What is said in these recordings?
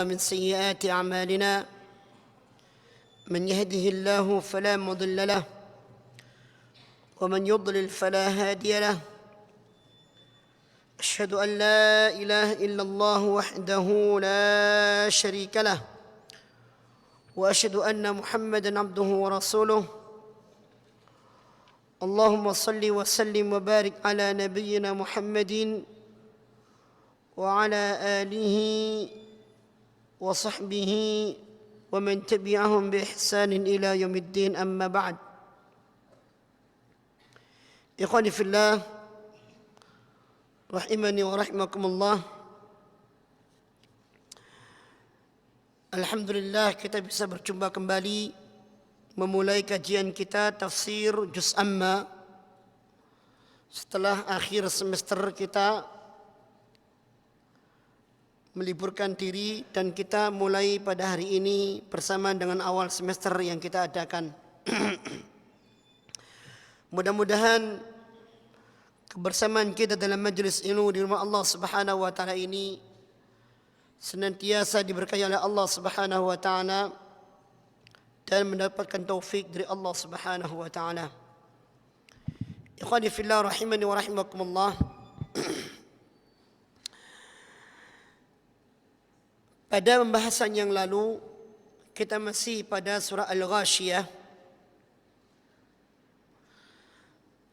من سيئات أعمالنا من يهده الله فلا مضل له ومن يضلل فلا هادي له. أشهد أن لا إله إلا الله وحده لا شريك له وأشهد أن محمدا عبده ورسوله. اللهم صل وسلم وبارك على نبينا محمد وعلى آله وصحبه ومن تبعهم بإحسان إلى يوم الدين. أما بعد. إخواني في الله rahimani wa rahimakumullah. Alhamdulillah kita bisa berjumpa kembali memulai kajian kita tafsir Juz Amma setelah akhir semester kita meliburkan diri, dan kita mulai pada hari ini bersama dengan awal semester yang kita adakan. Mudah-mudahan kebersamaan kita dalam majlis ilmu di rumah Allah Subhanahu wa taala ini senantiasa diberkahi oleh Allah Subhanahu wa taala dan mendapatkan taufik dari Allah Subhanahu wa taala. Ikhwani fillah rahimani wa rahimakumullah. Pada pembahasan yang lalu kita masih pada surah Al-Ghashiyah,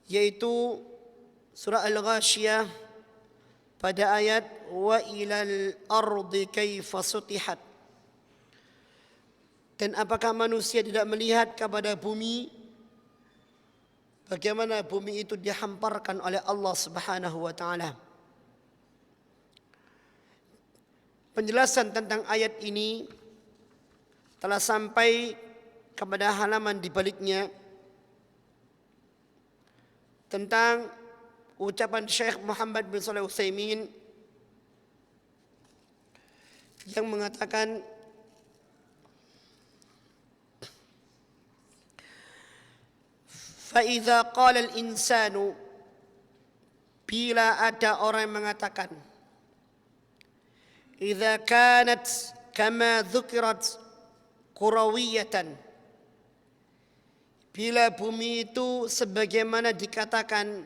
yaitu surah Al-Ghashiyah pada ayat wa ilal ardi kaifa sutihat. Dan apakah manusia tidak melihat kepada bumi, bagaimana bumi itu dihamparkan oleh Allah Subhanahu wa taala. Penjelasan tentang ayat ini telah sampai kepada halaman di baliknya tentang ucapan Syekh Muhammad bin Shalih Al-Utsaimin yang mengatakan fa idza qala al-insanu, bila ada orang yang mengatakan idza kanat kama dzukirat kurawiyatan, bila bumi itu sebagaimana dikatakan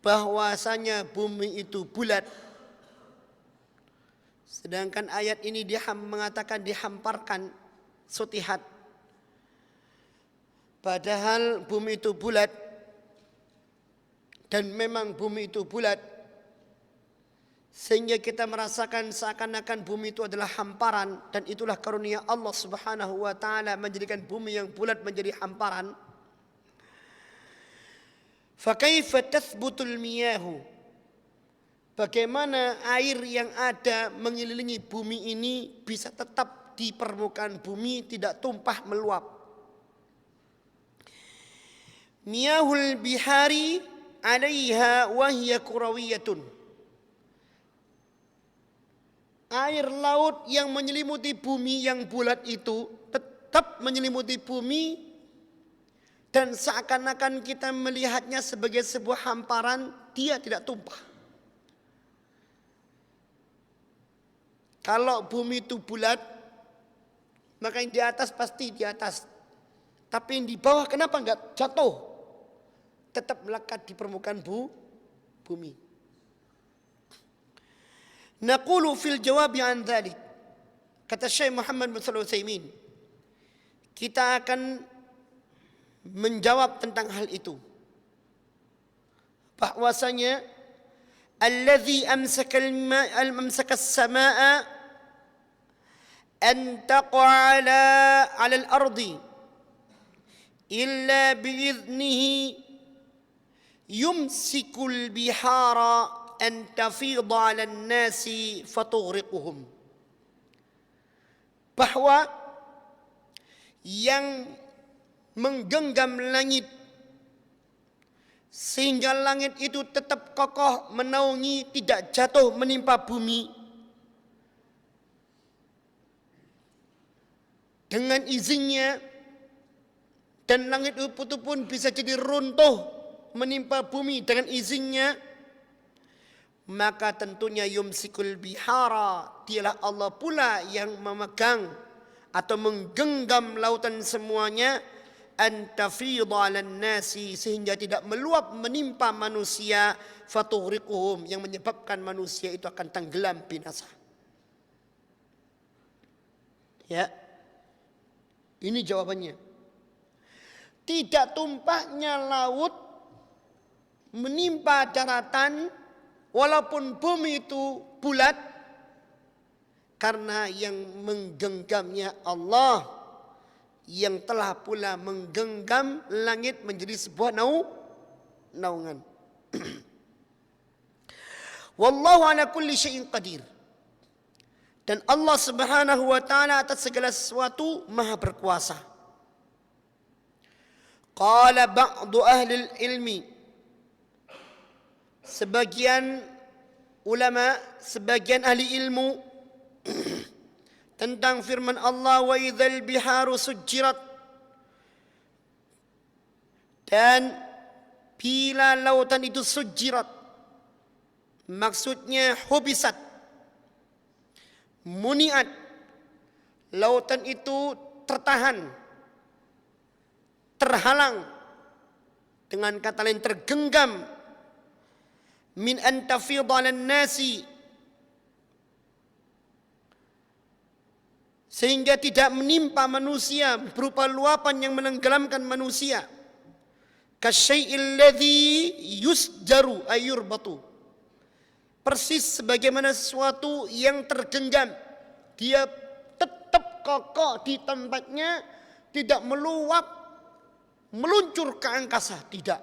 bahwasanya bumi itu bulat, sedangkan ayat ini mengatakan dihamparkan, sutihat, padahal bumi itu bulat, dan memang bumi itu bulat, sehingga kita merasakan seakan-akan bumi itu adalah hamparan, dan itulah karunia Allah Subhanahu wa taala menjadikan bumi yang bulat menjadi hamparan. Fa kaifa tathbutul miyahu, bagaimana air yang ada mengelilingi bumi ini bisa tetap di permukaan bumi, tidak tumpah meluap. Miyahul bihari 'alaiha wa hiya kurawiyatun, air laut yang menyelimuti bumi yang bulat itu tetap menyelimuti bumi, dan seakan-akan kita melihatnya sebagai sebuah hamparan, dia tidak tumpah. Kalau bumi itu bulat, maka yang di atas pasti di atas, tapi yang di bawah kenapa enggak jatuh, tetap melekat di permukaan bumi. Naqulu fil jawabi an dzalik, kata Syekh Muhammad bin Shalih Al-Utsaimin, kita akan menjawab tentang hal itu, bahwasanya allazi amsaka as-samaa'a an taqa'a 'ala al-ardi illa bi'idnihi yumsikul bihara an tafidha 'ala an-nasi fatughriquhum, bahwa yang menggenggam langit sehingga langit itu tetap kokoh menaungi, tidak jatuh menimpa bumi, dengan izinnya, dan langit itu pun bisa jadi runtuh menimpa bumi dengan izinnya, maka tentunya yumsikul bihara, dialah Allah pula yang memegang atau menggenggam lautan semuanya, antafidha 'alan nasi, sehingga tidak meluap menimpa manusia, fatughriquhum, yang menyebabkan manusia itu akan tenggelam binasa. Ya. Ini jawabannya. Tidak tumpahnya laut menimpa daratan walaupun bumi itu bulat, karena yang menggenggamnya Allah, yang telah pula menggenggam langit menjadi sebuah naungan. Wallahu ala kulli syai'in qadir. Dan Allah Subhanahu wa taala atas segala sesuatu maha berkuasa. Qala ba'du ahli ilmi, sebagian ulama, sebagian ahli ilmu tentang firman Allah, wa idzal biharu sujjirat, dan bila lautan itu sujjirat, maksudnya hubisat, muniat, lautan itu tertahan, terhalang, dengan kata lain tergenggam, min antafidha 'alan nasi, sehingga tidak menimpa manusia berupa luapan yang menenggelamkan manusia, kasyai'il ladzi yusjaru ayurbatu, persis sebagaimana sesuatu yang tergenggam, dia tetap kokoh di tempatnya, tidak meluap, meluncur ke angkasa, tidak.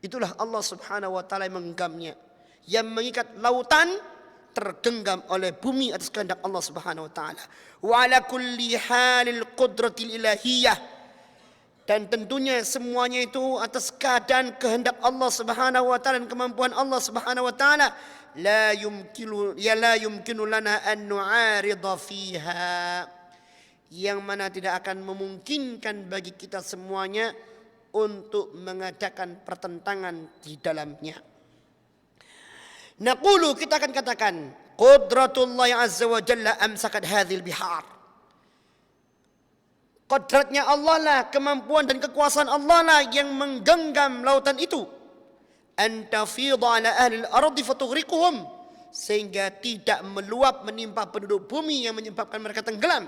Itulah Allah Subhanahu wa taala yang menggenggamnya, yang mengikat lautan tergenggam oleh bumi atas kehendak Allah Subhanahu wa taala. Wa ala kulli halil qudratil ilahiyah, dan tentunya semuanya itu atas keadaan kehendak Allah Subhanahu wa taala dan kemampuan Allah Subhanahu wa taala. La yumkinu lana an nu'arida fiha, yang mana tidak akan memungkinkan bagi kita semuanya untuk mengadakan pertentangan di dalamnya. Naqulu, kita akan katakan, qudratullah azza wa jalla amsakat hadhil bihar. Kodratnya Allah lah, kemampuan dan kekuasaan Allah lah yang menggenggam lautan itu. Antafidha 'ala ahli al-ardi fatughriquhum, sehingga tidak meluap menimpa penduduk bumi yang menyebabkan mereka tenggelam.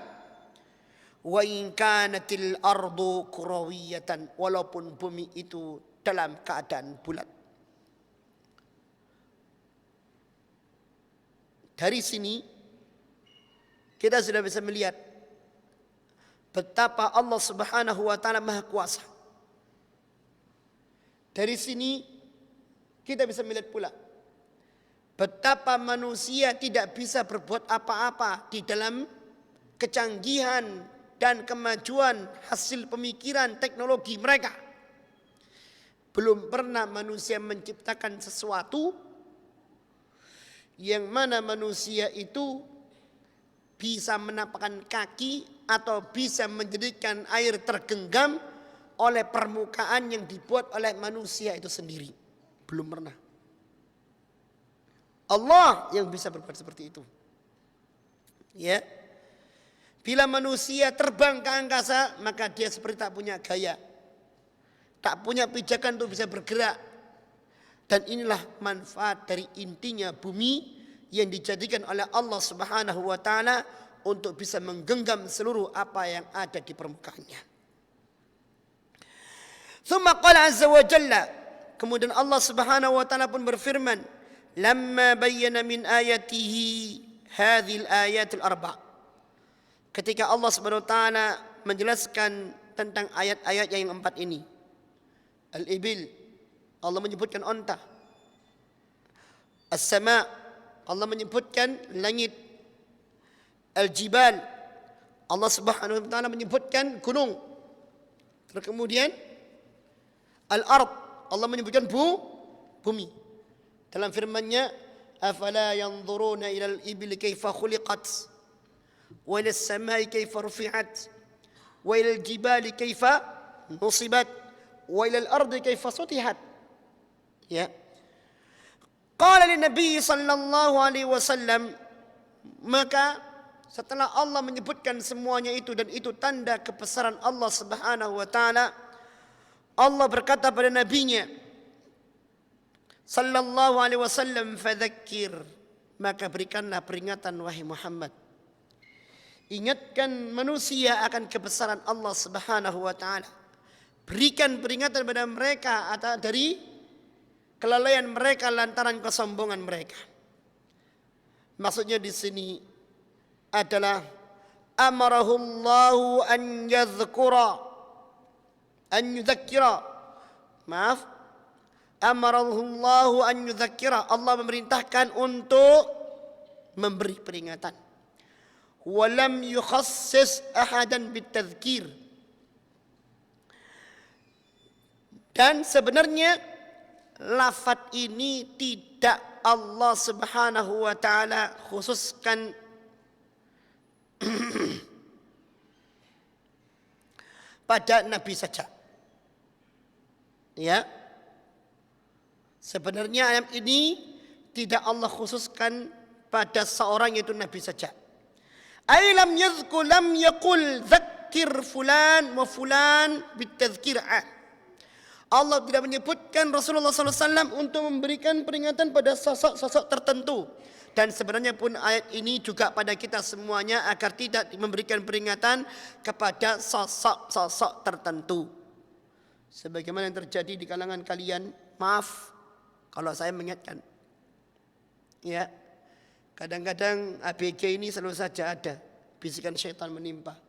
Wa in kanatil ardu kurawiyatan, walaupun bumi itu dalam keadaan bulat. Dari sini kita sudah bisa melihat betapa Allah Subhanahu wa taala maha kuasa. Dari sini kita bisa melihat pula betapa manusia tidak bisa berbuat apa-apa di dalam kecanggihan dan kemajuan hasil pemikiran teknologi mereka. Belum pernah manusia menciptakan sesuatu yang mana manusia itu bisa menapakkan kaki atau bisa menjadikan air tergenggam oleh permukaan yang dibuat oleh manusia itu sendiri. Belum pernah. Allah yang bisa berbuat seperti itu. Ya. Bila manusia terbang ke angkasa, maka dia seperti tak punya gaya, tak punya pijakan untuk bisa bergerak. Dan inilah manfaat dari intinya bumi yang dijadikan oleh Allah Subhanahu wa taala untuk bisa menggenggam seluruh apa yang ada di permukaannya. Tsumma qala azza wa jalla, kemudian Allah Subhanahu wa taala pun berfirman, lamma bayyana min ayatihi hadhil ayatil arba'. Ketika Allah Subhanahu wa taala menjelaskan tentang ayat-ayat yang empat ini. Al-ibil, Allah menyebutkan onta. As-sama', Allah menyebutkan langit. Al-jibal, Allah Subhanahu wa taala menyebutkan gunung. Terus kemudian al-ard, Allah menyebutkan bumi. Dalam firman-Nya, afala yanzuruna ilal ibli kaifa khuliqat wa ilas samai kaifa rufi'at wa ilal jibali kaifa nusibat wa ilal ardi kaifa sutihat. Ya. Qala li Nabi sallallahu alaihi wasallam, maka setelah Allah menyebutkan semuanya itu dan itu tanda kebesaran Allah Subhanahu wa taala, Allah berkata pada nabinya sallallahu alaihi wasallam, fadzakir, maka berikanlah peringatan wahai Muhammad. Ingatkan manusia akan kebesaran Allah Subhanahu wa taala. Berikan peringatan pada mereka dari kelalaian mereka lantaran kesombongan mereka. Maksudnya di sini adalah amarahullahu an yudzakkira. Maaf. Amarahullahu an yudzakkira. Allah memerintahkan untuk memberi peringatan. Walam yukhassis ahadan bitadzkir. Dan sebenarnya lafaz ini tidak Allah Subhanahu wa taala khususkan pada nabi saja. Ya. Sebenarnya ayat ini tidak Allah khususkan pada seorang yaitu nabi saja. Ay lam yadhkur lam yaqul dzakkir fulan wa fulan bitadzkir. Allah tidak menyebutkan Rasulullah SAW untuk memberikan peringatan pada sosok-sosok tertentu. Dan sebenarnya pun ayat ini juga pada kita semuanya agar tidak memberikan peringatan kepada sosok-sosok tertentu. Sebagaimana yang terjadi di kalangan kalian, maaf kalau saya mengingatkan. Ya, kadang-kadang ABG ini selalu saja ada bisikan syaitan menimpa.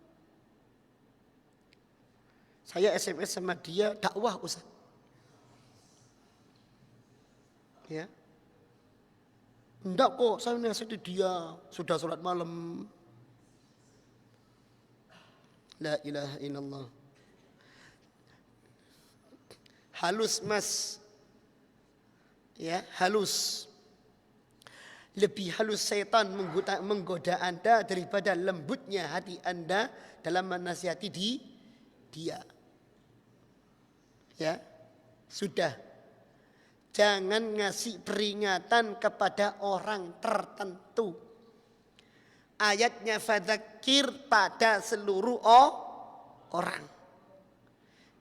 Saya SMS sama dia, dakwah Ustaz. Ya. Enggak kok, saya nasihati dia, sudah sholat malam. La ilaha illallah. Halus mas. Ya, halus. Lebih halus syaitan menggoda Anda daripada lembutnya hati Anda dalam menasihati dia. Ya, sudah. Jangan ngasih peringatan kepada orang tertentu. Ayatnya fadzakir pada seluruh orang.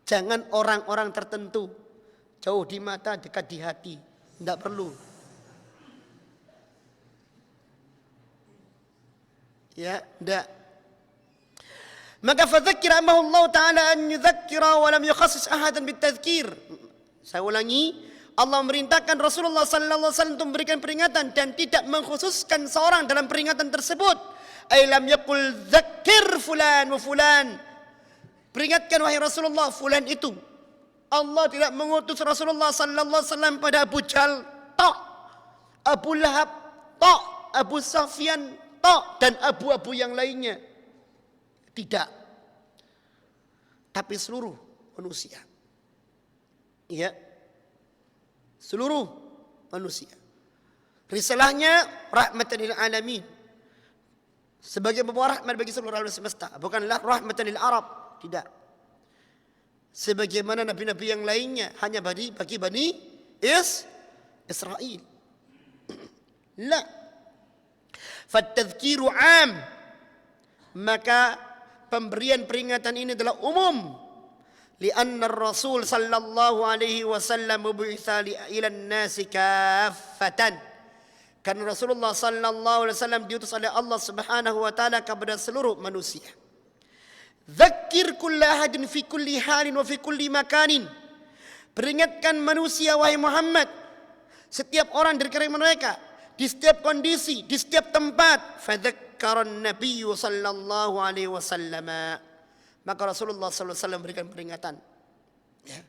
Jangan orang-orang tertentu. Jauh di mata, dekat di hati. Tidak perlu. Ya, tidak. Maka fadzakir amahullah ta'ala an yudzakkira wa lam yukhassis ahadan bitadzkir. Saya ulangi, Allah merintahkan Rasulullah sallallahu alaihi wasallam untuk memberikan peringatan dan tidak mengkhususkan seorang dalam peringatan tersebut. Ay lam yaqul dzakkir fulan wa fulan. Peringatkan wahai Rasulullah fulan itu. Allah tidak mengutus Rasulullah sallallahu alaihi wasallam pada Abu Jahal tok, Abu Lahab tok, Abu Sufyan tok dan abu-abu yang lainnya. Tidak. Tapi seluruh manusia. Ya. Seluruh manusia. Risalahnya rahmatan lil alamin. Sebagai membawa rahmat bagi seluruh alam semesta, bukanlah rahmatan lil Arab, tidak. Sebagaimana nabi-nabi yang lainnya hanya bagi Bani Israel. La. Fattadhkiru 'am. Maka pemberian peringatan ini adalah umum. Lianna Rasul sallallahu alaihi wasallam bu'itsa ila an-nasi kaffatan. Karena Rasulullah sallallahu alaihi wasallam diutus oleh Allah Subhanahu wa taala kepada seluruh manusia. Dzakkir kulla ahadin fi kulli halin wa fi kulli makanin. Peringatkan manusia wahai Muhammad, setiap orang dari kalangan mereka, di setiap kondisi, di setiap tempat. Fadzakkaran Nabiyyu sallallahu alaihi wasallam. Maka Rasulullah sallallahu alaihi wasallam berikan peringatan. Ya.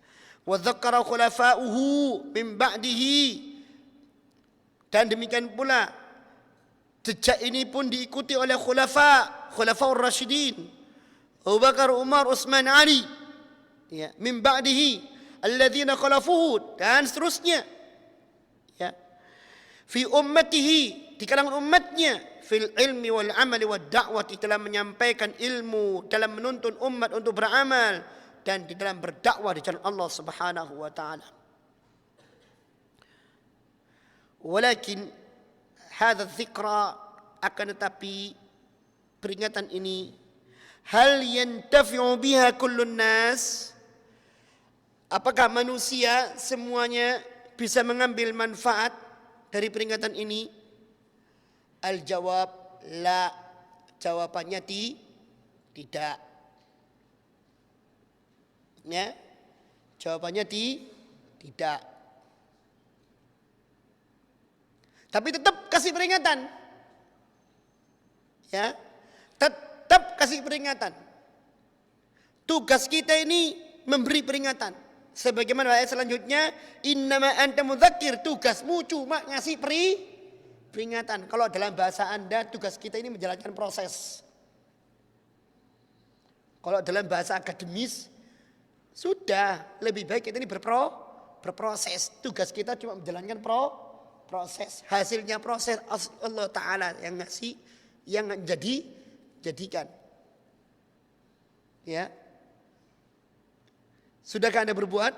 Wa dzakkara khulafa'uhu min ba'dihi. Dan demikian pula jejak ini pun diikuti oleh khulafaur rasyidin. Abu Bakar, Umar, Utsman, Ali. Ya, min ba'dihi alladzina khalafuhu dan seterusnya. Ya. Fi ummatihi, di kalangan umatnya, fil ilmi wal amali wad da'wati, dalam menyampaikan ilmu, dalam menuntun umat untuk beramal dan di dalam berdakwah di jalan Allah Subhanahu wa taala. Walakin hadza dzikra, akan tetapi peringatan ini, hal yantafi'u biha kullun nas, apakah manusia semuanya bisa mengambil manfaat dari peringatan ini? Al-jawab la, jawabannya tidak. Ya, jawabannya tidak. Tapi tetap kasih peringatan. Ya, tetap kasih peringatan. Tugas kita ini memberi peringatan. Sebagaimana ayat selanjutnya, innama anta mudzakir, tugasmu cuma ngasih peringatan. Kalau dalam bahasa Anda, tugas kita ini menjalankan proses. Kalau dalam bahasa akademis, sudah lebih baik kita ini berproses. Tugas kita cuma menjalankan proses. Hasilnya proses Allah Ta'ala yang ngasih, yang jadikan. Ya. Sudahkah Anda berbuat?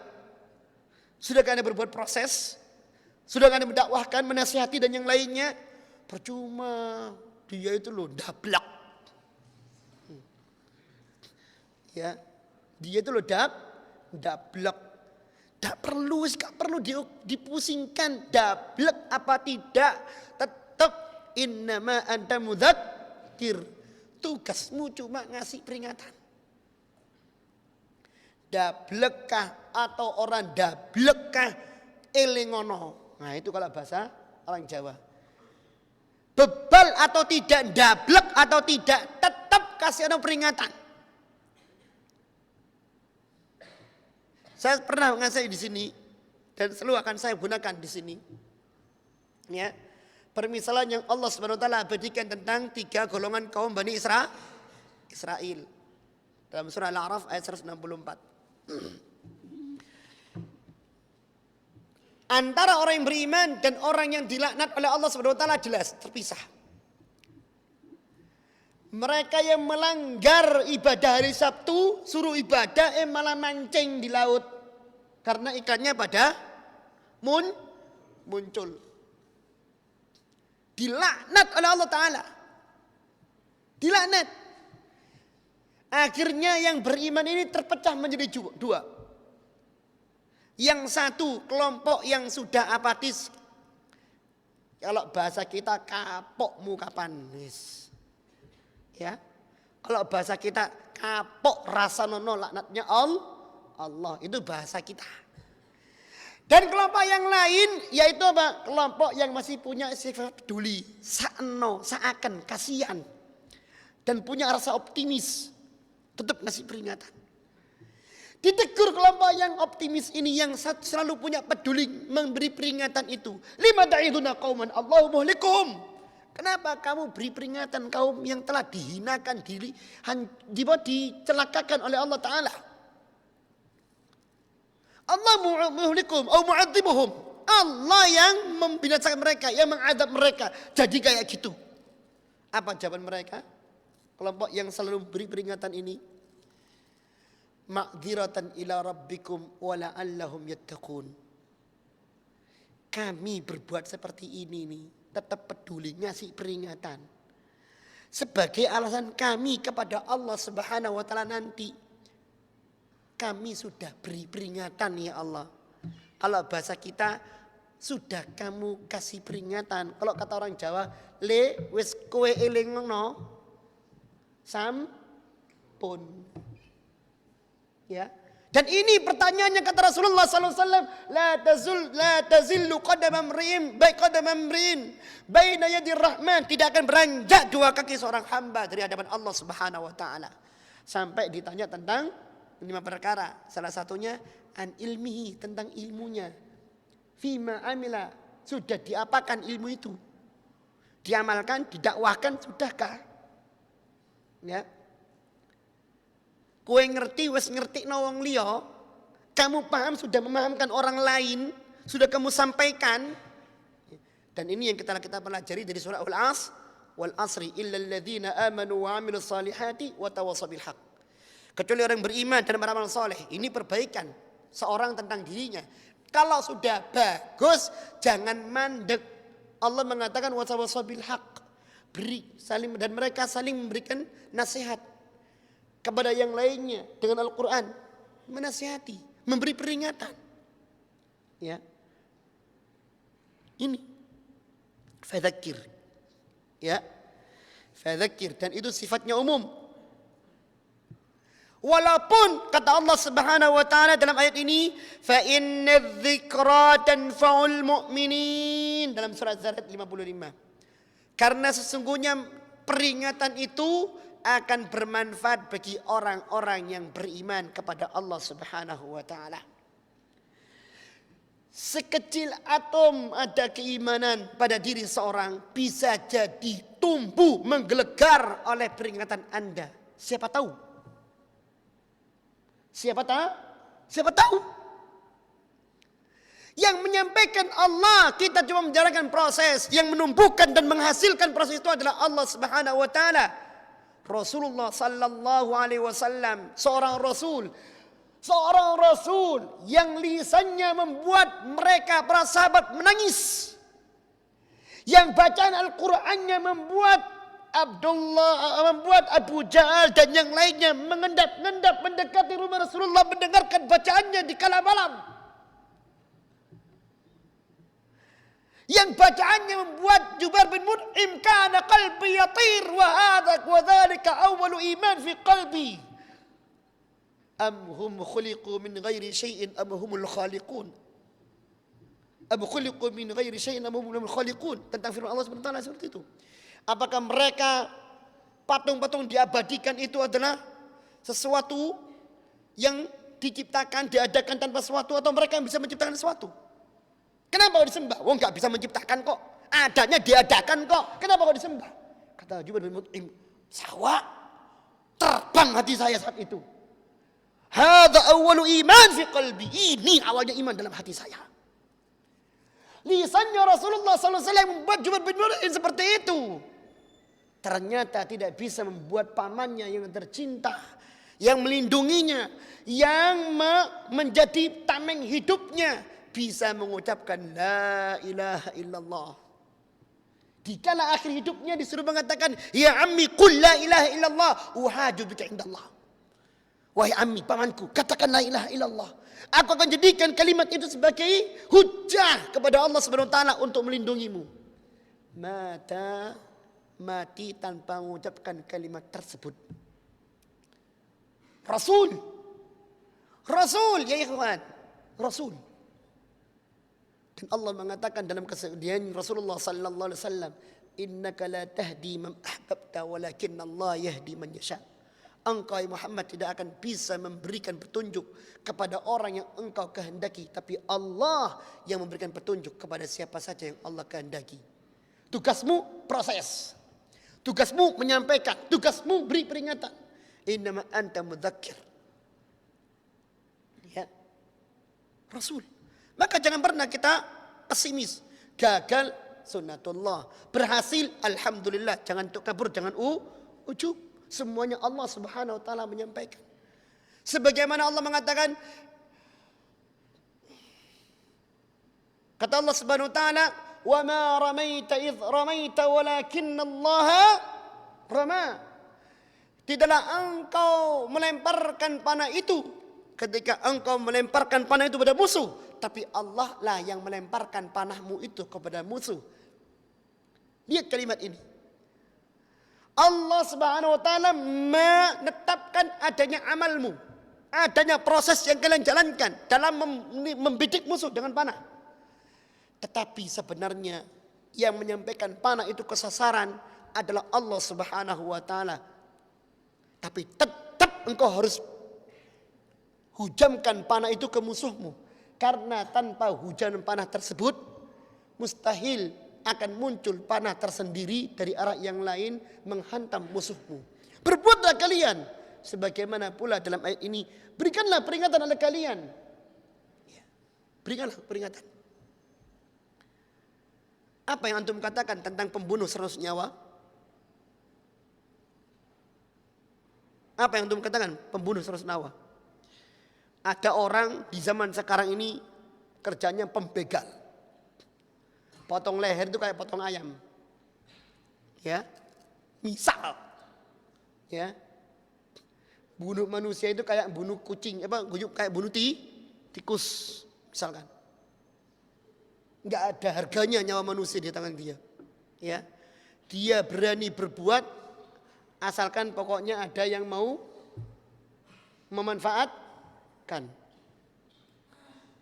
Sudahkah Anda berbuat proses? Sudahkah Anda mendakwahkan, menasihati dan yang lainnya? Percuma, dia itu loh dablak. Ya, dia itu loh dablak. Gak perlu dipusingkan dablak apa tidak. Tetap innama anta mudzakir. Tugasmu cuma ngasih peringatan. Dablekah atau orang dablekah elingono. Nah itu kalau bahasa orang Jawa. Bebal atau tidak, dablek atau tidak, tetap kasih orang peringatan. Saya pernah mengasih di sini dan selalu akan saya gunakan di sini. Ya, permisalan yang Allah Subhanahu wa taala abadikan tentang 3 golongan kaum Bani Israel. Dalam surah Al-A'raf ayat 164. Antara orang yang beriman dan orang yang dilaknat oleh Allah Subhanahu wa taala jelas terpisah. Mereka yang melanggar ibadah hari Sabtu, suruh ibadah malah mancing di laut. Karena ikannya pada muncul. Dilaknat oleh Allah Ta'ala. Dilaknat. Akhirnya yang beriman ini terpecah menjadi 2. Yang satu kelompok yang sudah apatis. Kalau bahasa kita kapokmu kapan? Ya. Kalau bahasa kita kapok rasa nono laknatnya Allah, itu bahasa kita. Dan kelompok yang lain yaitu apa? Kelompok yang masih punya sifat peduli, seakan kasihan dan punya rasa optimis, tetap ngasih peringatan. Ditegur kelompok yang optimis ini, yang selalu punya peduli, memberi peringatan itu. Lima ta'iduna qauman Allahu muhlikuhum. Kenapa kamu beri peringatan kaum yang telah dihinakan, dicelakakan oleh Allah Ta'ala? Allah muhlikuhum au mu'adzibuhum. Allah yang membinasakan mereka, yang mengadab mereka. Jadi kayak gitu. Apa jawaban mereka? Kelompok yang selalu beri peringatan ini. Ma'dziratan ila rabbikum wa la'allahum yattaqun. Kami berbuat seperti ini nih, tetap peduli ngasih peringatan. Sebagai alasan kami kepada Allah Subhanahu wa taala nanti. Kami sudah beri peringatan ya Allah. Kalau bahasa kita sudah kamu kasih peringatan. Kalau kata orang Jawa, le wis kowe eling ngono sampun. Ya. Dan ini pertanyaannya kata Rasulullah SAW, la tazillu qadam amrin, baik qadam amrin baina yadir rahman, tidak akan beranjak 2 kaki seorang hamba dari hadapan Allah Subhanahu wa taala. Sampai ditanya tentang 5 perkara. Salah satunya an ilmihi, tentang ilmunya. Fima amila, sudah diapakan ilmu itu? Diamalkan, didakwahkan, sudahkah? Ya. Kowe ngerti, wes ngerti wong liya, kamu paham, sudah memahamkan orang lain, sudah kamu sampaikan. Dan ini yang kita pelajari dari surah wal asri illal ladzina amanu wa amilus salihati wa tawassaw bil haqq. Kecuali orang beriman dan beramal saleh. Ini perbaikan seorang tentang dirinya. Kalau sudah bagus, jangan mandek. Allah mengatakan wasawasa bil haq. Dan mereka saling memberikan nasihat kepada yang lainnya dengan Al-Quran. Menasihati, memberi peringatan. Ya. Ini. Fadzakir. Ya. Fadzakir. Dan itu sifatnya umum. Walaupun kata Allah Subhanahu wa taala dalam ayat ini, fa innadh-dzikra tanfa'ul mu'minin dalam surat Zariyat 55. Karena sesungguhnya peringatan itu akan bermanfaat bagi orang-orang yang beriman kepada Allah Subhanahu wa taala. Sekecil atom ada keimanan pada diri seorang bisa jadi tumbuh menggelegar oleh peringatan Anda. Siapa tahu? Siapa tahu? Yang menyampaikan Allah, kita cuma menjalankan proses. Yang menumbuhkan dan menghasilkan proses itu adalah Allah Subhanahu wa taala. Rasulullah sallallahu alaihi wasallam seorang rasul yang lisannya membuat mereka para sahabat menangis. Yang bacaan Al-Qur'annya membuat Abu Jahal dan yang lainnya mengendap-endap mendekati rumah Rasulullah mendengarkan bacaannya di kala malam. Yang bacaannya membuat Jubair bin Mut'im kana qalbi yatir wa dzalika awwalu iman fi qalbi. Am hum khuliqu min ghairi syai'in am humul khaliqun. Am khuliqu min ghairi syai'in am humul khaliqun. Tentang firman Allah Subhanahu wa taala seperti itu. Apakah mereka patung-patung diabadikan itu adalah sesuatu yang diciptakan, diadakan tanpa sesuatu, atau mereka yang bisa menciptakan sesuatu? Kenapa kok disembah? Oh, enggak bisa menciptakan kok. Adanya diadakan kok. Kenapa kok disembah? Kata Jubair bin Mut'im, sawa terbang hati saya saat itu. Hadza awwalu iman fi qalbi. Ini awalnya iman dalam hati saya. Lisannya Rasulullah SAW membuat Jubair bin Mut'im seperti itu. Ternyata tidak bisa membuat pamannya yang tercinta, yang melindunginya, yang menjadi tameng hidupnya, bisa mengucapkan la ilaha illallah. Dikala akhir hidupnya disuruh mengatakan, ya ammi qul la ilaha illallah uhaju bika indallah. Wahai ammi, pamanku, katakan la ilaha illallah. Aku akan jadikan kalimat itu sebagai hujjah kepada Allah Subhanahu wa taala untuk melindungimu. Mati tanpa mengucapkan kalimat tersebut. Rasul ya ikhwan, Rasul. Dan Allah mengatakan dalam kesedihan Rasulullah sallallahu alaihi wasallam, innaka la tahdi man ahbabta walakin Allah yahdi man yasha. Engkau Muhammad tidak akan bisa memberikan petunjuk kepada orang yang engkau kehendaki, tapi Allah yang memberikan petunjuk kepada siapa saja yang Allah kehendaki. Tugasmu proses. Tugasmu menyampaikan, tugasmu beri peringatan. Innama anta mudzakir. Ya. Rasul. Maka jangan pernah kita pesimis. Gagal sunnatullah. Berhasil alhamdulillah. Jangan kabur, jangan ujub. Semuanya Allah Subhanahu wa taala menyampaikan. Sebagaimana Allah mengatakan, kata Allah Subhanahu wa taala, "Wa ma ramaita idh ramaita walakinna Allah rama." Tidaklah engkau melemparkan panah itu ketika engkau melemparkan panah itu pada musuh, tapi Allah lah yang melemparkan panahmu itu kepada musuh. Lihat kalimat ini. Allah Subhanahu wa taala menetapkan adanya amalmu, adanya proses yang kalian jalankan dalam membidik musuh dengan panah. Tetapi sebenarnya yang menyampaikan panah itu kesasaran adalah Allah Subhanahu wa taala. Tapi tetap engkau harus hujamkan panah itu ke musuhmu. Karena tanpa hujan panah tersebut mustahil akan muncul panah tersendiri dari arah yang lain menghantam musuhmu. Berbuatlah kalian sebagaimana pula dalam ayat ini, berikanlah peringatan oleh kalian. Berikanlah peringatan. Apa yang antum katakan tentang pembunuh 100 nyawa? Apa yang antum katakan pembunuh 100 nyawa? Ada orang di zaman sekarang ini kerjanya pembegal. potong leher itu kayak potong ayam. Ya. Misal. Ya. Bunuh manusia itu kayak bunuh kucing, kayak bunuh tikus misalkan. Enggak ada harganya nyawa manusia di tangan dia. Ya. Dia berani berbuat asalkan pokoknya ada yang mau memanfaatkan.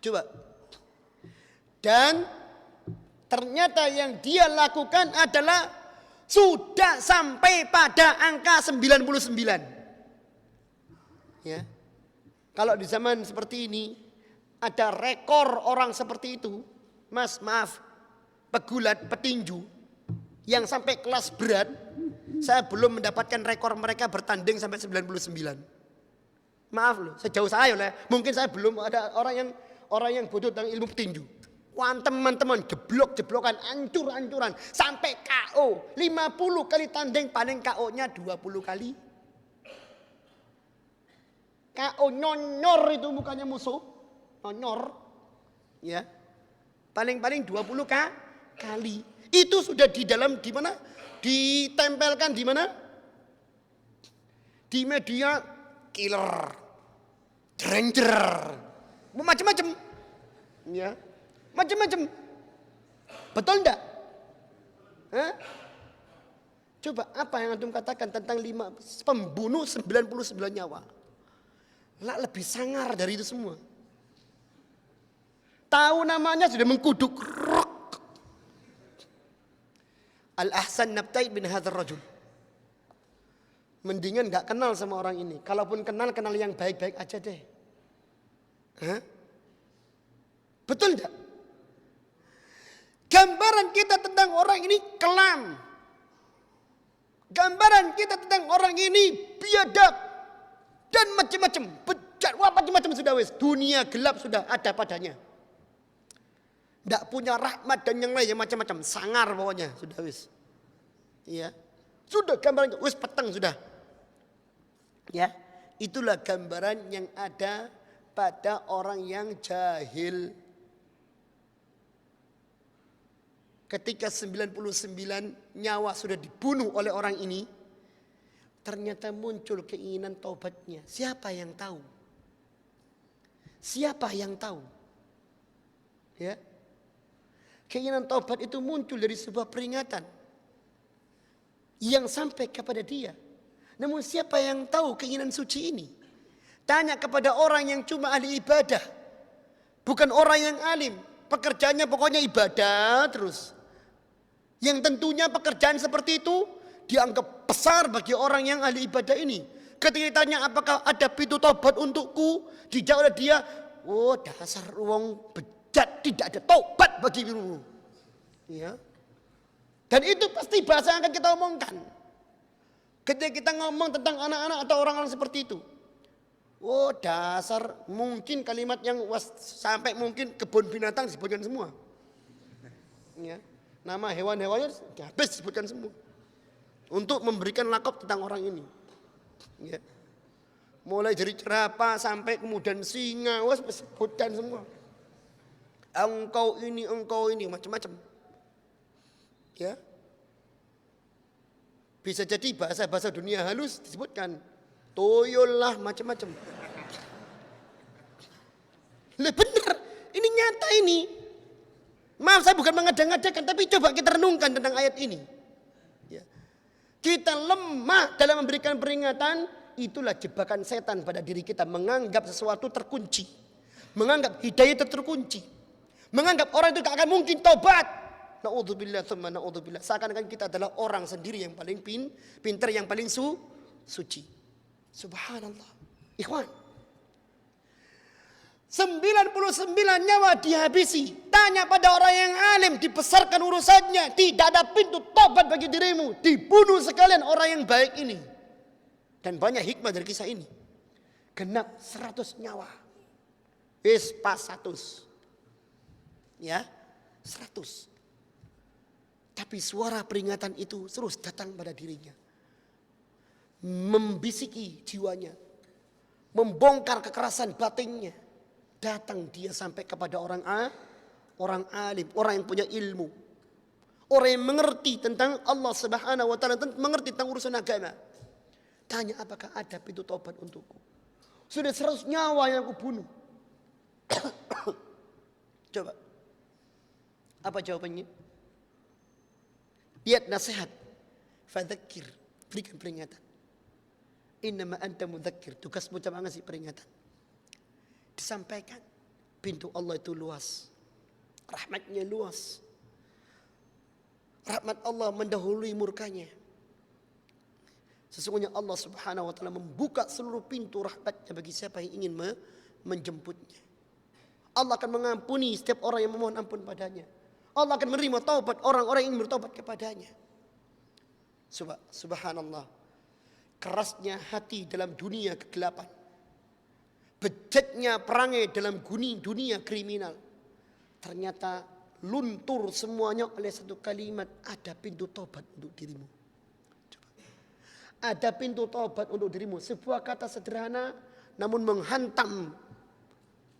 Coba. Dan ternyata yang dia lakukan adalah sudah sampai pada angka 99. Ya. Kalau di zaman seperti ini ada rekor orang seperti itu, Mas, maaf, pegulat, petinju yang sampai kelas berat, saya belum mendapatkan rekor mereka bertanding sampai 99. Maaf loh, sejauh saya loh, mungkin saya belum ada orang yang bodoh tentang ilmu petinju. Wah, teman-teman, jeblok-jeblokan, ancur-ancuran sampai KO. 50 kali tanding, paling KO-nya 20 kali. KO nyonyor itu mukanya musuh, nyonyor, ya, paling-paling 20 kali. Itu sudah di dalam di mana? Ditempelkan di mana? Di media killer, stranger, macam-macam, ya, macam-macam. Betul enggak? Hah? Coba apa yang antum katakan tentang pembunuh 99 nyawa? Lah lebih sangar dari itu semua. Tahu namanya sudah mengkuduk. Al-Ahsan nabtai bin hadzal rajul. Mendingan gak kenal sama orang ini. Kalaupun kenal yang baik-baik aja deh. Hah? Betul enggak? Gambaran kita tentang orang ini kelam. Gambaran kita tentang orang ini biadab. Dan macam-macam, bejat, wah macam-macam sudah wis. Dunia gelap sudah ada padanya. Tidak punya rahmat dan yang lain yang macam-macam. Sangar pokoknya, sudah wis. Iya. Sudah gambaran, wis peteng sudah. Ya, itulah gambaran yang ada pada orang yang jahil. Ketika 99 nyawa sudah dibunuh oleh orang ini, ternyata muncul keinginan taubatnya. Siapa yang tahu? Siapa yang tahu? Ya. Keinginan taubat itu muncul dari sebuah peringatan yang sampai kepada dia. Namun siapa yang tahu keinginan suci ini? Tanya kepada orang yang cuma ahli ibadah. Bukan orang yang alim. Pekerjaannya pokoknya ibadah terus. Yang tentunya pekerjaan seperti itu dianggap besar bagi orang yang ahli ibadah ini. Ketika ditanya apakah ada pintu taubat untukku, dijawab oleh dia, oh dasar wong bejat, tidak ada taubat bagimu. Ya. Dan itu pasti bahasa yang akan kita omongkan. Ketika kita ngomong tentang anak-anak atau orang-orang seperti itu. Oh dasar, mungkin kalimat yang sampai mungkin kebun binatang disebutkan semua. Ya. Nama hewan-hewannya habis disebutkan semua. Untuk memberikan lakop tentang orang ini. Ya. Mulai dari jerapah sampai kemudian singa, sebutkan semua. Engkau ini, macam-macam. Ya. Bisa jadi bahasa-bahasa dunia halus disebutkan. Toyol lah, macam-macam. Lah bener, ini nyata ini. Maaf saya bukan mengada-ngadakan, tapi coba kita renungkan tentang ayat ini. Kita lemah dalam memberikan peringatan, itulah jebakan setan pada diri kita. Menganggap sesuatu terkunci. Menganggap hidayah itu terkunci. Menganggap orang itu gak akan mungkin tobat. Na'udzubillah, thumma na'udzubillah. Seakan-akan kita adalah orang sendiri yang paling pintar, yang paling suci. Subhanallah. Ikhwan. 99 nyawa dihabisi. Tanya pada orang yang alim, dibesarkan urusannya. Tidak ada pintu tobat bagi dirimu. Dibunuh sekalian orang yang baik ini. Dan banyak hikmah dari kisah ini. Genap 100 nyawa. Pas 100. Ya, 100. Tapi suara peringatan itu terus datang pada dirinya. Membisiki jiwanya. Membongkar kekerasan batinnya. Datang dia sampai kepada orang alim, orang yang punya ilmu. Orang yang mengerti tentang Allah Subhanahu wa taala, mengerti tentang urusan agama. Tanya, apakah ada pintu taubat untukku? Sudah 100 nyawa yang aku bunuh. Coba. Apa jawabannya? Lihat nasihat. Fadzakir, berikan peringatan. Innama anta mudzakir, tugasmu cuma ngasih peringatan. Disampaikan, pintu Allah itu luas. Rahmatnya luas. Rahmat Allah mendahului murkanya. Sesungguhnya Allah Subhanahu wa taala membuka seluruh pintu rahmatnya bagi siapa yang ingin menjemputnya. Allah akan mengampuni setiap orang yang memohon ampun padanya. Allah akan menerima taubat orang-orang yang bertobat kepadanya. Subhanallah. Kerasnya hati dalam dunia kegelapan. Bejatnya perangai dalam dunia kriminal. Ternyata luntur semuanya oleh satu kalimat, ada pintu taubat untuk dirimu. Coba. Ada pintu taubat untuk dirimu. Sebuah kata sederhana namun menghantam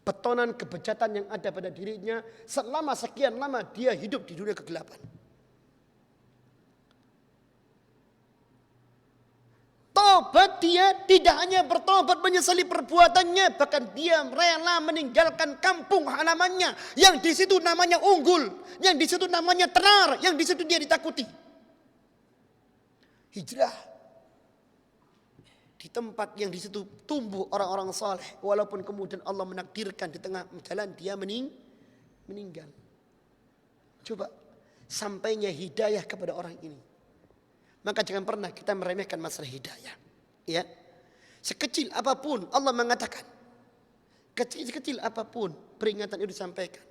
betonan kebejatan yang ada pada dirinya selama sekian lama dia hidup di dunia kegelapan. Tobat dia tidak hanya bertobat menyesali perbuatannya, bahkan dia rela meninggalkan kampung halamannya yang di situ namanya unggul, yang di situ namanya tenar, yang di situ dia ditakuti. Hijrah di tempat yang di situ tumbuh orang-orang saleh, walaupun kemudian Allah menakdirkan di tengah jalan dia meninggal. Coba sampainya hidayah kepada orang ini. Maka jangan pernah kita meremehkan masalah hidayah. Ya. Sekecil apapun Allah mengatakan. Kecil apapun peringatan itu disampaikan.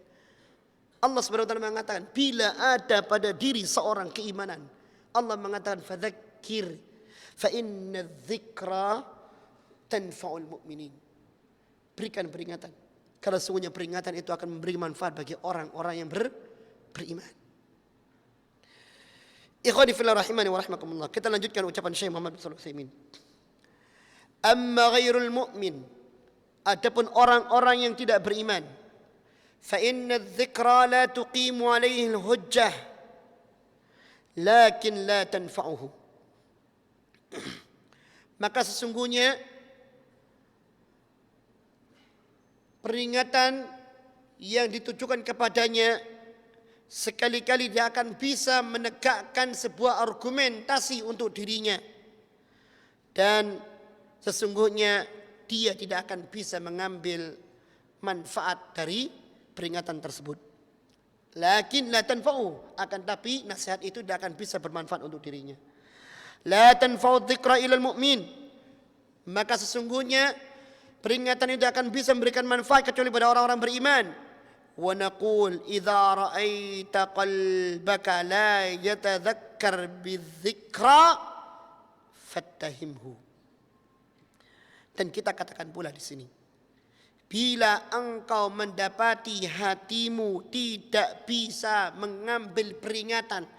Allah Subhanahu wa taala mengatakan, bila ada pada diri seorang keimanan, Allah mengatakan fadzakir fa inna dzikra tanfa'ul mu'minin. Berikan peringatan. Karena sungguhnya peringatan itu akan memberi manfaat bagi orang-orang yang beriman. Ikhwani fillah rahimani wa rahmakumullah. Kita lanjutkan ucapan Syekh Muhammad bin Shalih Al-Utsaimin. Amma ghairul mu'min, adapun orang-orang yang tidak beriman, fa inna dzikra la tuqimu alaihi al-hujjah lakin la tanfa'uhu. Maka sesungguhnya peringatan yang ditujukan kepadanya sekali-kali dia akan bisa menegakkan sebuah argumentasi untuk dirinya. Dan sesungguhnya dia tidak akan bisa mengambil manfaat dari peringatan tersebut. Lakin la tanfa'u, akan tapi nasihat itu tidak akan bisa bermanfaat untuk dirinya. La tanfa'u dzikra ilal mu'min, maka sesungguhnya peringatan itu akan bisa memberikan manfaat kecuali pada orang-orang beriman. Wa naqul idza ra'aita qalbaka la yatadhakkar bidzikra fattahimhu. Dan kita katakan pula di sini, bila engkau mendapati hatimu tidak bisa mengambil peringatan,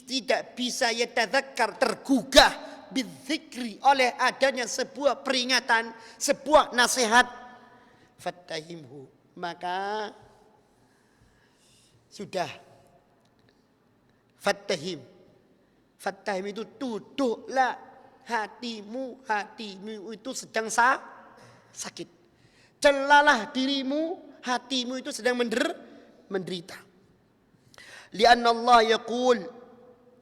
tidak bisa yatadzakkar, tergugah bidzikri, oleh adanya sebuah peringatan, sebuah nasihat, fattahimhu, maka sudah. Fattahim itu duduklah hatimu itu sedang sakit. Celalah dirimu, hatimu itu sedang menderita. Lianna Allah yaqul,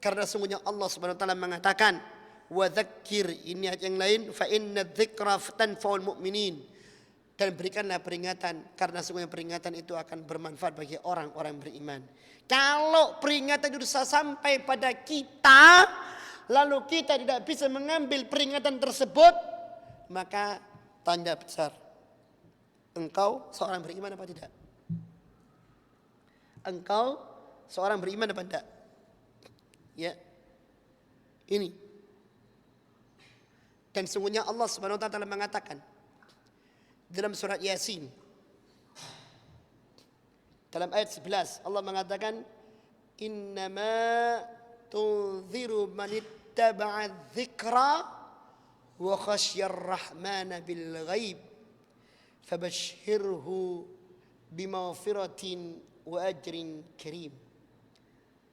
karena sungguhnya Allah Subhanahu wa taala mengatakan, wa dzakir, ini ayat yang lain, fa inna dzikra tanfa'ul mu'minin. Dan berikanlah peringatan, karena sungguhnya peringatan itu akan bermanfaat bagi orang-orang beriman. Kalau peringatan itu bisa sampai pada kita, lalu kita tidak bisa mengambil peringatan tersebut, maka tanda besar, engkau seorang beriman apa tidak? Engkau seorang beriman apa tidak? Ya, ini. Dan sungguhnya Allah Subhanahu wa taala mengatakan dalam surat Yasin, dalam ayat 11, Allah mengatakan, innama tunziru man ittaba'a dzikra wa khasyar rahmana bil ghaib fabashshirhu bimaghfiratin wa ajrin karim.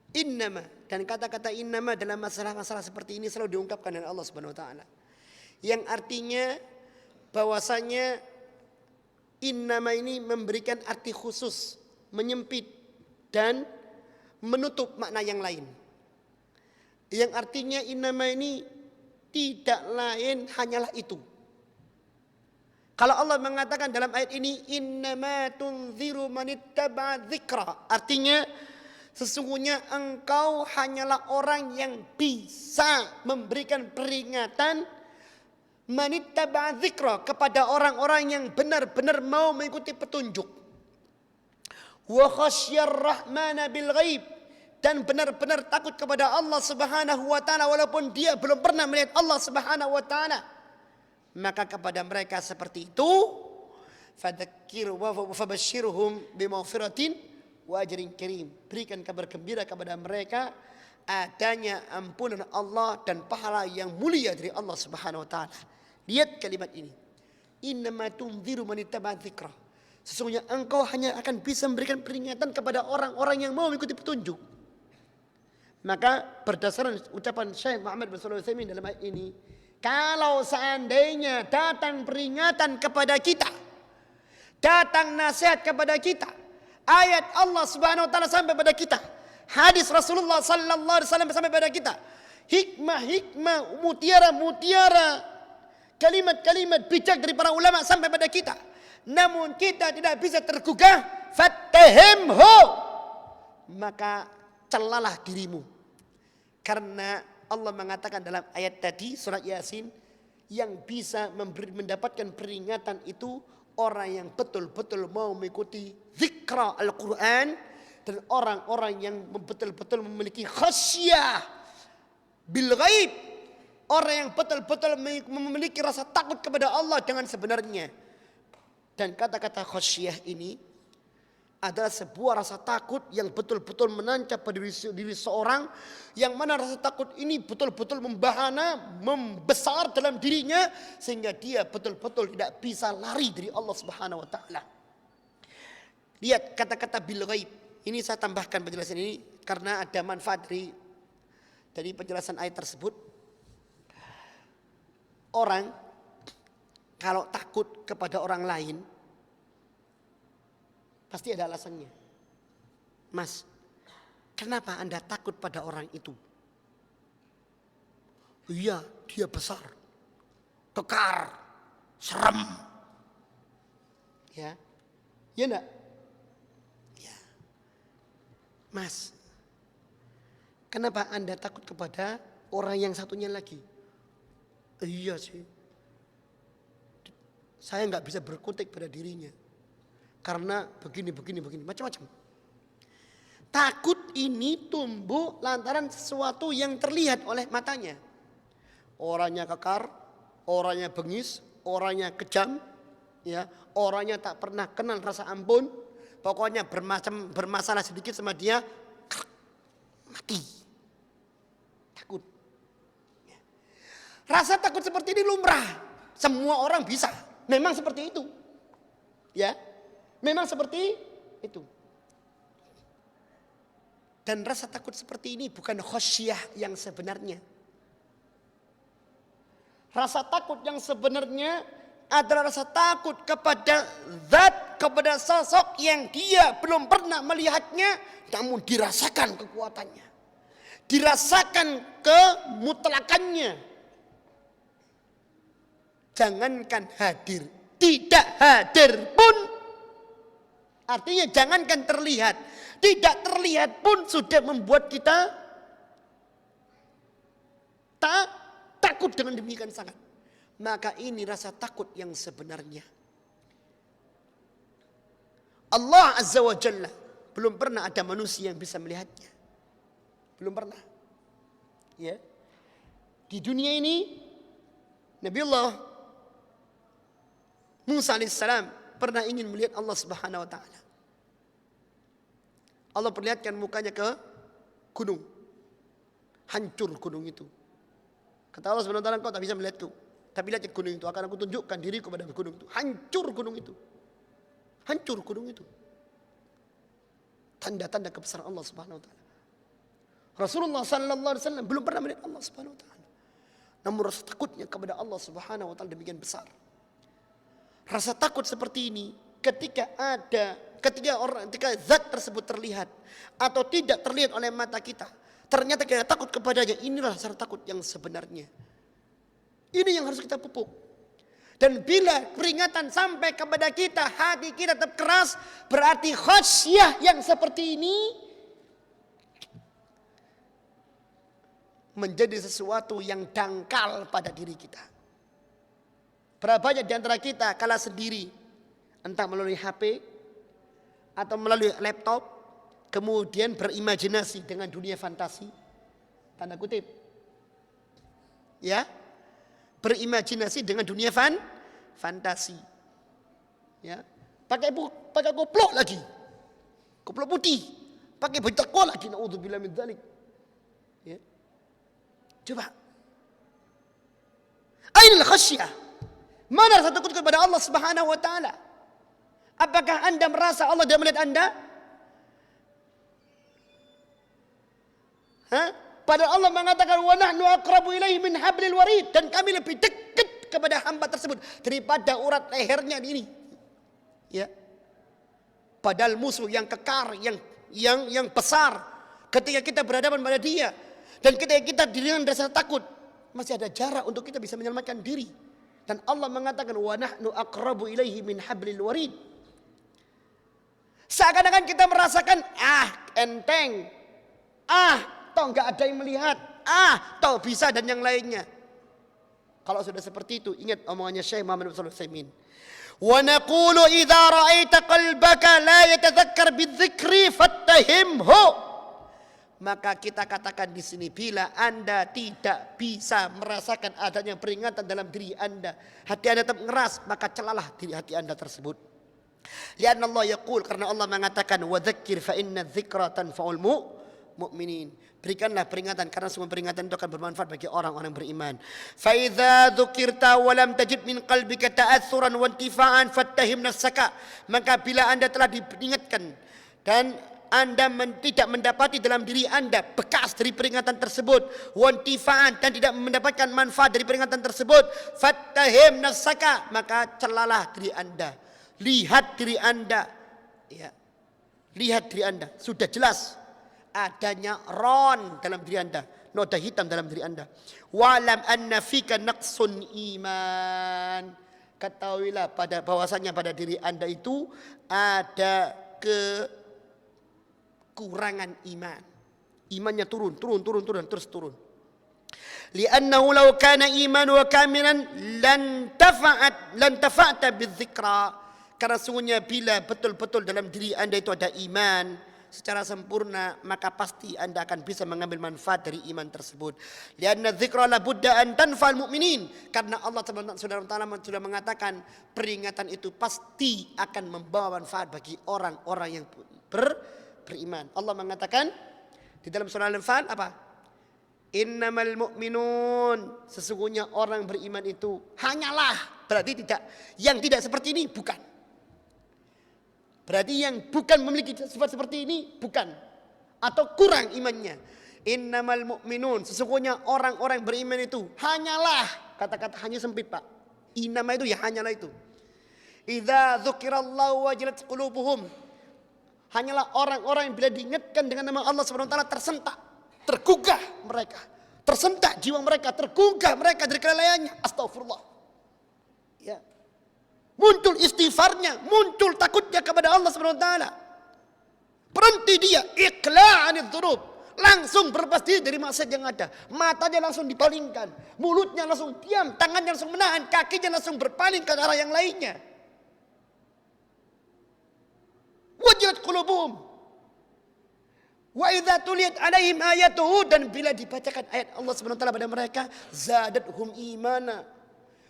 Innama, dan kata-kata innama dalam masalah-masalah seperti ini selalu diungkapkan oleh Allah Subhanahu wa taala. Yang artinya bahwasanya innama ini memberikan arti khusus, menyempit dan menutup makna yang lain. Yang artinya innama ini tidak lain hanyalah itu. Kalau Allah mengatakan dalam ayat ini innama tunziru manittaba'a dzikra, artinya sesungguhnya engkau hanyalah orang yang bisa memberikan peringatan manittaba'a dzikra kepada orang-orang yang benar-benar mau mengikuti petunjuk. Wa khasyar rahmana bil ghaib, dan benar-benar takut kepada Allah Subhanahu wa taala walaupun dia belum pernah melihat Allah Subhanahu wa taala. Maka kepada mereka seperti itu fadzakir wa fabashshirhum bimaghfiratin wa ajrin karim, berikan kabar gembira kepada mereka adanya ampunan Allah dan pahala yang mulia dari Allah Subhanahu wa taala. Lihat kalimat ini. Innama tunziru man ittaba'a dzikra. Sesungguhnya engkau hanya akan bisa memberikan peringatan kepada orang-orang yang mau mengikuti petunjuk. Maka berdasarkan ucapan Syekh Muhammad bin Shalih Al-Utsaimin dalam ayat ini, kalau seandainya datang peringatan kepada kita, datang nasihat kepada kita, ayat Allah Subhanahu wa taala sampai pada kita, hadis Rasulullah sallallahu alaihi wasallam sampai pada kita, hikmah-hikmah, mutiara-mutiara, kalimat-kalimat bijak dari para ulama sampai pada kita, namun kita tidak bisa tergugah, fattahimhu, maka celalah dirimu. Karena Allah mengatakan dalam ayat tadi surat Yasin, yang bisa mendapatkan peringatan itu orang yang betul-betul mau mengikuti zikra Al-Quran, dan orang-orang yang betul-betul memiliki khasyah bil ghaib, orang yang betul-betul memiliki rasa takut kepada Allah dengan sebenarnya. Dan kata-kata khasyah ini adalah sebuah rasa takut yang betul-betul menancap pada diri seorang, yang mana rasa takut ini betul-betul membahana, membesar dalam dirinya, sehingga dia betul-betul tidak bisa lari dari Allah Subhanahu wa taala. Lihat kata-kata bil ghaib. Ini saya tambahkan penjelasan ini karena ada manfaat dari penjelasan ayat tersebut. Orang kalau takut kepada orang lain pasti ada alasannya. Mas, kenapa Anda takut pada orang itu? Iya, dia besar, kekar, serem. Ya, ya enggak? Ya. Mas, kenapa Anda takut kepada orang yang satunya lagi? Iya sih, saya nggak bisa berkutik pada dirinya. Karena begini, macam-macam. Takut ini tumbuh lantaran sesuatu yang terlihat oleh matanya. Orangnya kekar, orangnya bengis, orangnya kejam, ya, orangnya tak pernah kenal rasa ampun. Pokoknya bermasalah sedikit sama dia, mati. Takut. Ya. Rasa takut seperti ini lumrah. Semua orang bisa. Memang seperti itu. Ya. Memang seperti itu. Dan rasa takut seperti ini bukan khasyah yang sebenarnya. Rasa takut yang sebenarnya adalah rasa takut kepada zat, kepada sosok yang dia belum pernah melihatnya, namun dirasakan kekuatannya, dirasakan kemutlakannya. Jangankan hadir, tidak hadir pun, artinya jangankan terlihat, tidak terlihat pun sudah membuat kita takut dengan demikian sangat. Maka ini rasa takut yang sebenarnya. Allah Azza wa Jalla belum pernah ada manusia yang bisa melihatnya. Belum pernah. Ya. Di dunia ini Nabiullah Musa alaihissalam pernah ingin melihat Allah Subhanahu wa taala. Allah perlihatkan mukanya ke gunung. Hancur gunung itu. Kata Allah Subhanahu wa taala, engkau tak bisa melihatku. Tapi lihat gunung itu, akan aku tunjukkan diriku pada gunung itu. Hancur gunung itu. Hancur gunung itu. Tanda-tanda kebesaran Allah Subhanahu wa taala. Rasulullah sallallahu alaihi wasallam belum pernah melihat Allah Subhanahu wa taala. Namun rasa takutnya kepada Allah Subhanahu wa taala demikian besar. Rasa takut seperti ini ketika zat tersebut terlihat atau tidak terlihat oleh mata kita, ternyata kita takut kepadanya, inilah rasa takut yang sebenarnya. Ini yang harus kita pupuk. Dan bila peringatan sampai kepada kita, hati kita tetap keras, berarti khasyah yang seperti ini menjadi sesuatu yang dangkal pada diri kita. Berapa banyak di antara kita kala sendiri, entah melalui HP atau melalui laptop, kemudian berimajinasi dengan dunia fantasi, tanda kutip, ya, berimajinasi dengan dunia fantasi, ya, pakai goplok lagi, goplok putih, pakai baju takwa lagi, naudzubillah min dzalik. Ya. Coba, ainal khasyah, mana rasa takut kepada Allah Subhanahu wa taala? Apakah Anda merasa Allah tidak melihat Anda? Padahal Allah mengatakan wa nahnu aqrabu ilaihi min hablil warid, dan kami lebih dekat kepada hamba tersebut daripada urat lehernya ini. Ya. Padahal musuh yang kekar, yang besar, ketika kita berhadapan pada dia dan ketika kita dengan rasa takut, masih ada jarak untuk kita bisa menyelamatkan diri. Dan Allah mengatakan wa nahnu aqrabu ilaihi min hablil warid. Seakan-akan kita merasakan enteng, toh nggak ada yang melihat, toh bisa dan yang lainnya. Kalau sudah seperti itu, ingat omongannya Syekh Muhammad bin Shalih Al-Utsaimin. Wa naqulu idza ra'aita qalbaka la yatadhakkar bidzikri fattahimhu. Maka kita katakan di sini, bila Anda tidak bisa merasakan adanya peringatan dalam diri Anda, hati Anda tetap ngeras, maka celalah diri hati Anda tersebut. Lianna Allah yaqul, karena Allah mengatakan wa dzakir fa inna dzikra tanfa'ul mu'minin. Berikanlah peringatan karena semua peringatan itu akan bermanfaat bagi orang-orang beriman. Fa idza dzukirta wa lam tajid min qalbika ta'atsuran wa intifa'an fattahim nafsaka. Maka bila Anda telah diperingatkan dan Anda tidak mendapati dalam diri Anda bekas dari peringatan tersebut, wantifaan, dan tidak mendapatkan manfaat dari peringatan tersebut, fattahim nafsaka, maka celalah diri Anda, lihat diri Anda, ya, lihat diri Anda, sudah jelas adanya ron dalam diri Anda, noda hitam dalam diri Anda. Walam anna fika naqsun iman, ketahuilah bahwasanya pada diri Anda itu ada kekurangan iman. Imannya turun, terus turun. Li'annahu law kana imanu wa kamilan lan tafa'ta bidzikra. Karena sungguhnya bila betul-betul dalam diri Anda itu ada iman secara sempurna, maka pasti Anda akan bisa mengambil manfaat dari iman tersebut. Lianna dzikra la budda an tanfa'al mu'minin. Karena Allah Subhanahu wa taala sudah mengatakan peringatan itu pasti akan membawa manfaat bagi orang-orang yang beriman. Allah mengatakan di dalam surah Al-Anfal apa? Innamal mu'minun, sesungguhnya orang beriman itu hanyalah, berarti yang tidak seperti ini bukan. Berarti yang bukan memiliki sifat seperti ini bukan, atau kurang imannya. Innamal mu'minun, sesungguhnya orang-orang beriman itu hanyalah, kata-kata hanya sempit Pak. Innama itu ya hanyalah itu. Idza dzukirallahu wajilat qulubuhum, hanyalah orang-orang yang bila diingatkan dengan nama Allah Subhanahu wa taala tersentak, tergugah mereka, tersentak jiwa mereka, tergugah mereka dari kelalaiannya. Astagfirullah. Ya. Muncul istighfarnya, muncul takutnya kepada Allah Subhanahu wa taala. Berhenti dia, iqla'anidz dzunub, langsung berlepas diri dari maksiat yang ada. Matanya langsung dipalingkan, mulutnya langsung diam, tangannya langsung menahan, kakinya langsung berpaling ke arah yang lainnya. Wajilat qulubuhum wa idza tuliyat alaihim ayatuhu, dan bila dibacakan ayat Allah Subhanahu wa taala pada mereka, zadatuhum imana,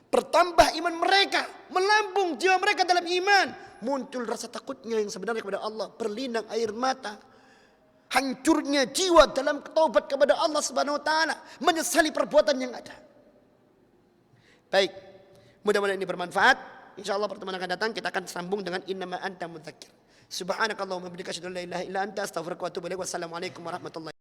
bertambah iman mereka, melambung jiwa mereka dalam iman, muncul rasa takutnya yang sebenarnya kepada Allah, berlinang air mata, hancurnya jiwa dalam taubat kepada Allah Subhanahu wa taala, menyesali perbuatan yang ada. Baik, mudah-mudahan ini bermanfaat. Insyaallah pertemuan akan datang kita akan sambung dengan innama anta mudzakir. Subhanakallahumma wa bihamdika asyhadu an la ilaha illa anta astaghfiruka wa atubu ilaik. Wassalamualaikum warahmatullahi